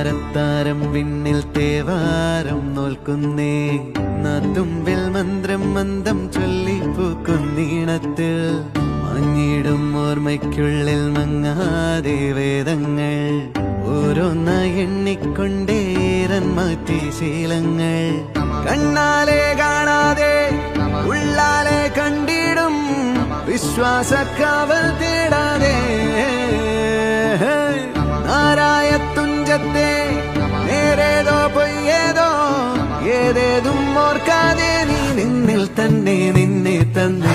താരത്താരം വിണ്ണിൽ തേവാരം നോൽക്കുന്നേ നാത്തുമ്പിൽ മന്ത്രം മന്ദം ചൊല്ലിപ്പൂക്കുന്നീണത്തിൽ മഞ്ഞിടും ഓർമ്മയ്ക്കുള്ളിൽ മങ്ങാതെ വേദങ്ങൾ ഓരോന്നായി എണ്ണിക്കൊണ്ടേരൻ മാറ്റി ശീലങ്ങൾ കണ്ണാലെ കാണാതെ ഉള്ളാലെ കണ്ടിടും വിശ്വാസക്കാവൽ തേടാതെ നാരായ തുഞ്ചത്തെ നേരേതോ പൊയ്യേതോ ഏതേതും ഓർക്കാതെ നീ നിന്നിൽ തന്നെ നിന്നെ തന്നെ